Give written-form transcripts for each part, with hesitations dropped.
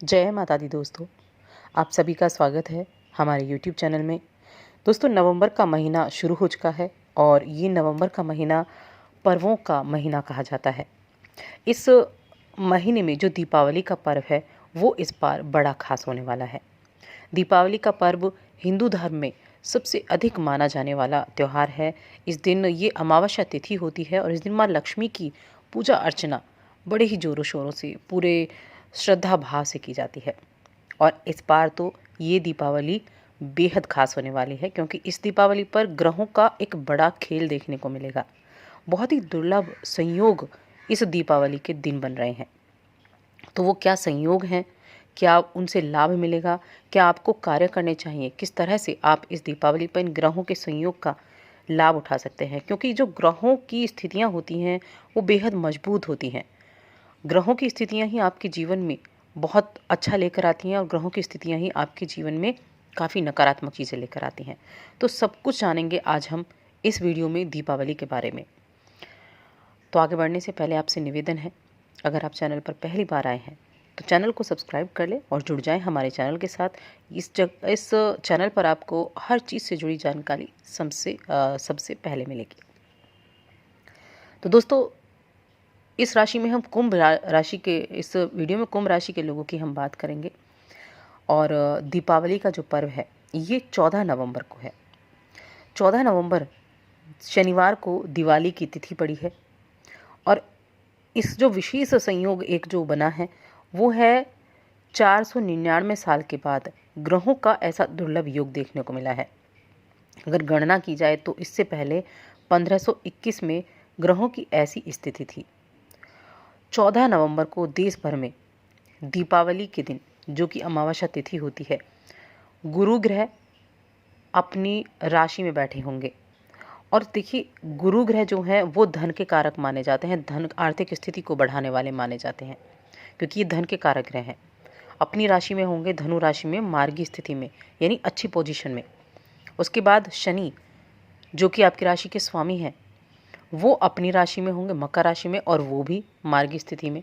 जय माता दी दोस्तों, आप सभी का स्वागत है हमारे YouTube चैनल में। दोस्तों, नवंबर का महीना शुरू हो चुका है और ये नवंबर का महीना पर्वों का महीना कहा जाता है। इस महीने में जो दीपावली का पर्व है वो इस बार बड़ा खास होने वाला है। दीपावली का पर्व हिंदू धर्म में सबसे अधिक माना जाने वाला त्यौहार है। इस दिन ये अमावस्या तिथि होती है और इस दिन माँ लक्ष्मी की पूजा अर्चना बड़े ही ज़ोरों शोरों से पूरे श्रद्धा भाव से की जाती है। और इस बार तो ये दीपावली बेहद खास होने वाली है, क्योंकि इस दीपावली पर ग्रहों का एक बड़ा खेल देखने को मिलेगा। बहुत ही दुर्लभ संयोग इस दीपावली के दिन बन रहे हैं। तो वो क्या संयोग हैं, क्या उनसे लाभ मिलेगा, क्या आपको कार्य करने चाहिए, किस तरह से आप इस दीपावली पर इन ग्रहों के संयोग का लाभ उठा सकते हैं, क्योंकि जो ग्रहों की स्थितियां होती हैं वो बेहद मजबूत होती हैं। ग्रहों की स्थितियां ही आपके जीवन में बहुत अच्छा लेकर आती हैं और ग्रहों की स्थितियां ही आपके जीवन में काफ़ी नकारात्मक चीज़ें लेकर आती हैं। तो सब कुछ जानेंगे आज हम इस वीडियो में दीपावली के बारे में। तो आगे बढ़ने से पहले आपसे निवेदन है, अगर आप चैनल पर पहली बार आए हैं तो चैनल को सब्सक्राइब कर लें और जुड़ जाएं हमारे चैनल के साथ। इस चैनल पर आपको हर चीज़ से जुड़ी जानकारी सबसे पहले मिलेगी। तो दोस्तों, इस राशि में हम राशि के इस वीडियो में कुंभ राशि के लोगों की हम बात करेंगे। और दीपावली का जो पर्व है ये 14 नवंबर को है। 14 नवंबर शनिवार को दिवाली की तिथि पड़ी है और इस जो विशेष संयोग एक जो बना है वो है 499 साल के बाद ग्रहों का ऐसा दुर्लभ योग देखने को मिला है। अगर गणना की जाए तो इससे पहले 1521 में ग्रहों की ऐसी स्थिति थी। 14 नवंबर को देश भर में दीपावली के दिन, जो कि अमावस्या तिथि होती है, गुरु ग्रह अपनी राशि में बैठे होंगे। और देखिए, गुरु ग्रह जो हैं वो धन के कारक माने जाते हैं, धन आर्थिक स्थिति को बढ़ाने वाले माने जाते हैं, क्योंकि ये धन के कारक ग्रह हैं। अपनी राशि में होंगे, धनु राशि में, मार्गी स्थिति में, यानी अच्छी पोजीशन में। उसके बाद शनि, जो कि आपकी राशि के स्वामी हैं, वो अपनी राशि में होंगे, मकर राशि में, और वो भी मार्गी स्थिति में।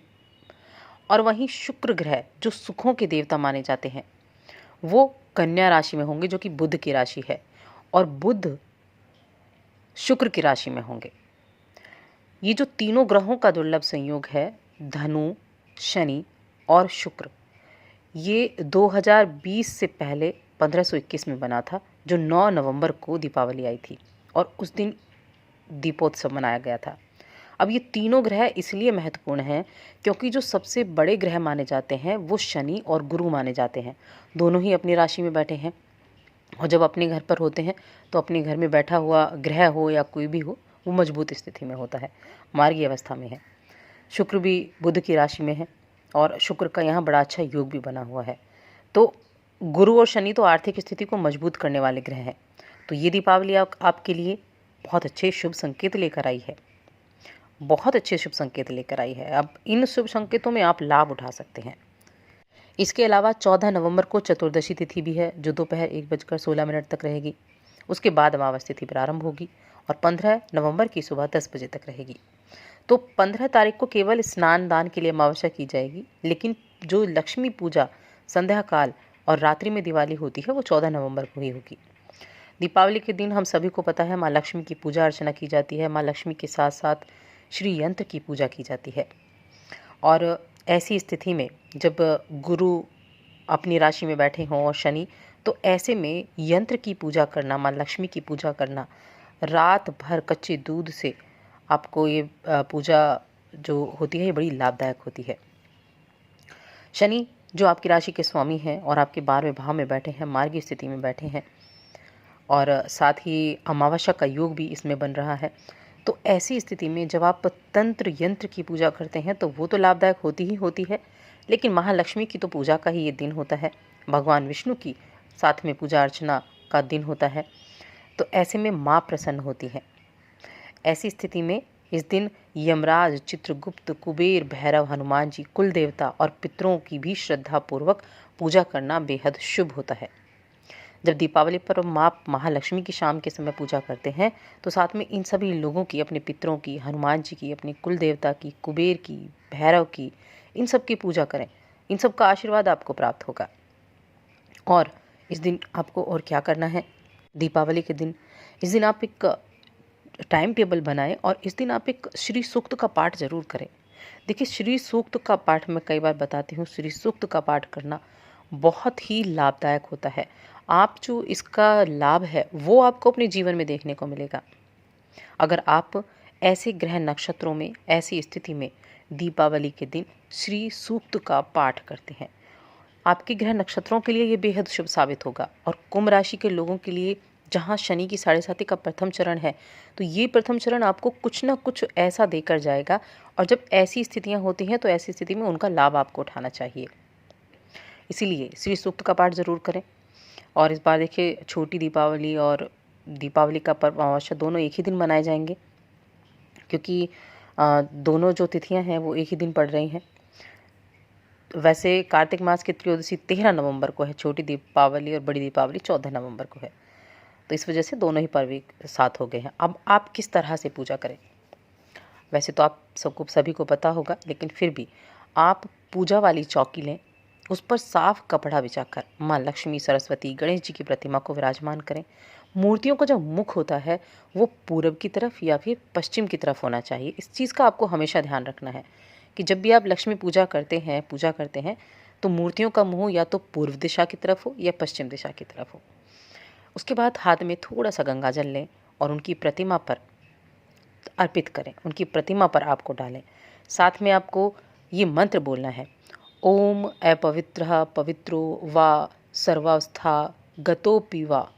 और वहीं शुक्र ग्रह, जो सुखों के देवता माने जाते हैं, वो कन्या राशि में होंगे, जो कि बुध की राशि है, और बुध शुक्र की राशि में होंगे। ये जो तीनों ग्रहों का दुर्लभ संयोग है, धनु, शनि और शुक्र, ये 2020 से पहले 1521 में बना था, जो 9 नवंबर को दीपावली आई थी और उस दिन दीपोत्सव मनाया गया था। अब ये तीनों ग्रह इसलिए महत्वपूर्ण हैं क्योंकि जो सबसे बड़े ग्रह माने जाते हैं वो शनि और गुरु माने जाते हैं। दोनों ही अपनी राशि में बैठे हैं और जब अपने घर पर होते हैं तो अपने घर में बैठा हुआ ग्रह हो या कोई भी हो, वो मजबूत स्थिति में होता है, मार्गी अवस्था में है। शुक्र भी बुध की राशि में है और शुक्र का यहाँ बड़ा अच्छा योग भी बना हुआ है। तो गुरु और शनि तो आर्थिक स्थिति को मजबूत करने वाले ग्रह हैं। तो ये दीपावली आपके लिए बहुत अच्छे शुभ संकेत लेकर आई है, बहुत अच्छे शुभ संकेत लेकर आई है। अब इन शुभ संकेतों में आप लाभ उठा सकते हैं। इसके अलावा 14 नवंबर को चतुर्दशी तिथि भी है, जो दोपहर 1:16 तक रहेगी। उसके बाद अमावस्या तिथि प्रारंभ होगी और 15 नवंबर की सुबह 10 बजे तक रहेगी। तो 15 तारीख को केवल स्नान दान के लिए अमावस्या की जाएगी, लेकिन जो लक्ष्मी पूजा संध्या काल और रात्रि में दिवाली होती है वो 14 नवंबर को ही होगी। दीपावली के दिन हम सभी को पता है माँ लक्ष्मी की पूजा अर्चना की जाती है। माँ लक्ष्मी के साथ साथ श्री यंत्र की पूजा की जाती है। और ऐसी स्थिति में जब गुरु अपनी राशि में बैठे हों और शनि, तो ऐसे में यंत्र की पूजा करना, माँ लक्ष्मी की पूजा करना, रात भर कच्चे दूध से आपको ये पूजा जो होती है ये बड़ी लाभदायक होती है। शनि जो आपकी राशि के स्वामी हैं और आपके 12वें भाव में बैठे हैं, मार्गी स्थिति में बैठे हैं, और साथ ही अमावस्या का योग भी इसमें बन रहा है। तो ऐसी स्थिति में जब आप तंत्र यंत्र की पूजा करते हैं तो वो तो लाभदायक होती ही होती है, लेकिन महालक्ष्मी की तो पूजा का ही ये दिन होता है, भगवान विष्णु की साथ में पूजा अर्चना का दिन होता है। तो ऐसे में माँ प्रसन्न होती है। ऐसी स्थिति में इस दिन यमराज, चित्रगुप्त, कुबेर, भैरव, हनुमान जी, कुल देवता और पितरों की भी श्रद्धापूर्वक पूजा करना बेहद शुभ होता है। जब दीपावली पर माँ महालक्ष्मी की शाम के समय पूजा करते हैं तो साथ में इन सभी लोगों की, अपने पितरों की, हनुमान जी की, अपने कुल देवता की, कुबेर की, भैरव की, इन सब की पूजा करें। इन सब का आशीर्वाद आपको प्राप्त होगा। और इस दिन आपको और क्या करना है, दीपावली के दिन इस दिन आप एक टाइम टेबल बनाएं और इस दिन आप एक श्री सूक्त का पाठ जरूर करें। देखिए, श्री सूक्त का पाठ मैं कई बार बताती हूँ, श्री सूक्त का पाठ करना बहुत ही लाभदायक होता है। आप जो इसका लाभ है वो आपको अपने जीवन में देखने को मिलेगा। अगर आप ऐसे ग्रह नक्षत्रों में, ऐसी स्थिति में दीपावली के दिन श्री सूक्त का पाठ करते हैं, आपके ग्रह नक्षत्रों के लिए ये बेहद शुभ साबित होगा। और कुंभ राशि के लोगों के लिए, जहाँ शनि की 7.5 का प्रथम चरण है, तो ये प्रथम चरण आपको कुछ ना कुछ ऐसा देकर जाएगा। और जब ऐसी स्थितियाँ होती हैं तो ऐसी स्थिति में उनका लाभ आपको उठाना चाहिए। इसीलिए श्री सूक्त का पाठ जरूर करें। और इस बार देखिए, छोटी दीपावली और दीपावली का पर्व अमावस्या दोनों एक ही दिन मनाए जाएंगे, क्योंकि दोनों जो तिथियां हैं वो एक ही दिन पड़ रही हैं। वैसे कार्तिक मास की त्रयोदशी 13 नवंबर को है, छोटी दीपावली और बड़ी दीपावली 14 नवंबर को है। तो इस वजह से दोनों ही पर्व एक साथ हो गए हैं। अब आप किस तरह से पूजा करें, वैसे तो आप सबको सभी को पता होगा, लेकिन फिर भी आप पूजा वाली चौकी लें, उस पर साफ कपड़ा बिछाकर माँ लक्ष्मी, सरस्वती, गणेश जी की प्रतिमा को विराजमान करें। मूर्तियों का जो मुख होता है वो पूर्व की तरफ या फिर पश्चिम की तरफ होना चाहिए। इस चीज़ का आपको हमेशा ध्यान रखना है कि जब भी आप लक्ष्मी पूजा करते हैं तो मूर्तियों का मुंह या तो पूर्व दिशा की तरफ हो या पश्चिम दिशा की तरफ हो। उसके बाद हाथ में थोड़ा सा गंगा जल लें और उनकी प्रतिमा पर अर्पित करें, उनकी प्रतिमा पर आपको डालें। साथ में आपको ये मंत्र बोलना है, ओम अपवित्रः पवित्रो वा सर्वावस्था गतोपि वा।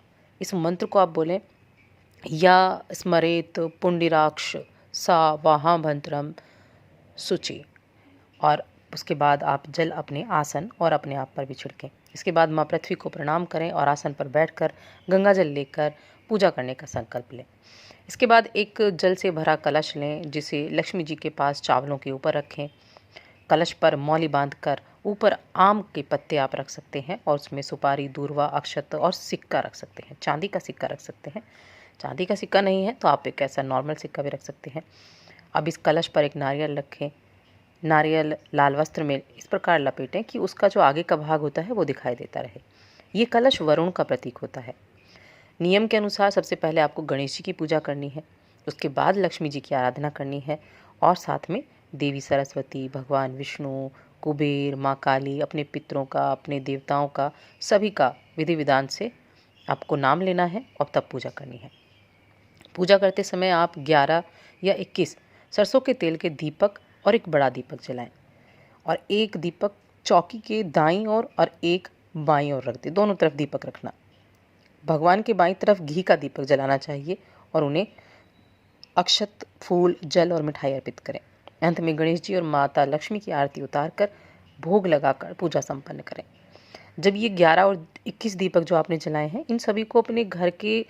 इस मंत्र को आप बोलें, या स्मरेत पुंडिराक्ष सा वाहाभंतरम शुचि। और उसके बाद आप जल अपने आसन और अपने आप पर भी छिड़कें। इसके बाद माँ पृथ्वी को प्रणाम करें और आसन पर बैठकर गंगा जल लेकर पूजा करने का संकल्प लें। इसके बाद एक जल से भरा कलश लें, जिसे लक्ष्मी जी के पास चावलों के ऊपर रखें। कलश पर मौली बांधकर ऊपर आम के पत्ते आप रख सकते हैं और उसमें सुपारी, दूर्वा, अक्षत और सिक्का रख सकते हैं। चांदी का सिक्का रख सकते हैं। चांदी का सिक्का नहीं है तो आप एक ऐसा नॉर्मल सिक्का भी रख सकते हैं। अब इस कलश पर एक नारियल रखें। नारियल लाल वस्त्र में इस प्रकार लपेटें कि उसका जो आगे का भाग होता है वो दिखाई देता रहे। ये कलश वरुण का प्रतीक होता है। नियम के अनुसार सबसे पहले आपको गणेश जी की पूजा करनी है, उसके बाद लक्ष्मी जी की आराधना करनी है और साथ में देवी सरस्वती, भगवान विष्णु, कुबेर, माँ काली, अपने पितरों का, अपने देवताओं का, सभी का विधि विधान से आपको नाम लेना है और तब पूजा करनी है। पूजा करते समय आप 11 या 21 सरसों के तेल के दीपक और एक बड़ा दीपक जलाएं और एक दीपक चौकी के दाईं ओर और एक बाईं ओर रख दें। दोनों तरफ दीपक रखना। भगवान के बाईं तरफ घी का दीपक जलाना चाहिए और उन्हें अक्षत, फूल, जल और मिठाई अर्पित करें। अंत में गणेश जी और माता लक्ष्मी की आरती उतारकर भोग लगाकर पूजा संपन्न करें। जब ये 11 और 21 दीपक जो आपने जलाए हैं, इन सभी को अपने घर के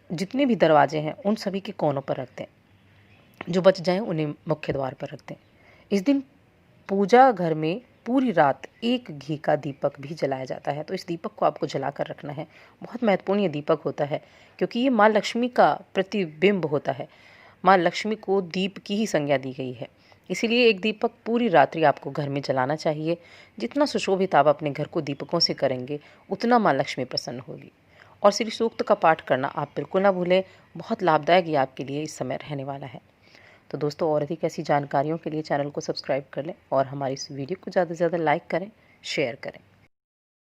जितने भी दरवाजे हैं उन सभी के कोनों पर रख दें। जो बच जाएं उन्हें मुख्य द्वार पर रख दें। इस दिन पूजा घर में पूरी रात एक घी का दीपक भी जलाया जाता है, तो इस दीपक को आपको जलाकर रखना है। बहुत महत्वपूर्ण ये दीपक होता है, क्योंकि ये माँ लक्ष्मी का प्रतिबिंब होता है। माँ लक्ष्मी को दीप की ही संज्ञा दी गई है, इसीलिए एक दीपक पूरी रात्रि आपको घर में जलाना चाहिए। जितना सुशोभित आप अपने घर को दीपकों से करेंगे, उतना माँ लक्ष्मी प्रसन्न होगी। और श्री सूक्त का पाठ करना आप बिल्कुल ना भूलें, बहुत लाभदायक ये आपके लिए इस समय रहने वाला है। तो दोस्तों, और अधिक ऐसी जानकारियों के लिए चैनल को सब्सक्राइब कर लें और हमारी इस वीडियो को ज़्यादा से ज़्यादा लाइक करें, शेयर करें।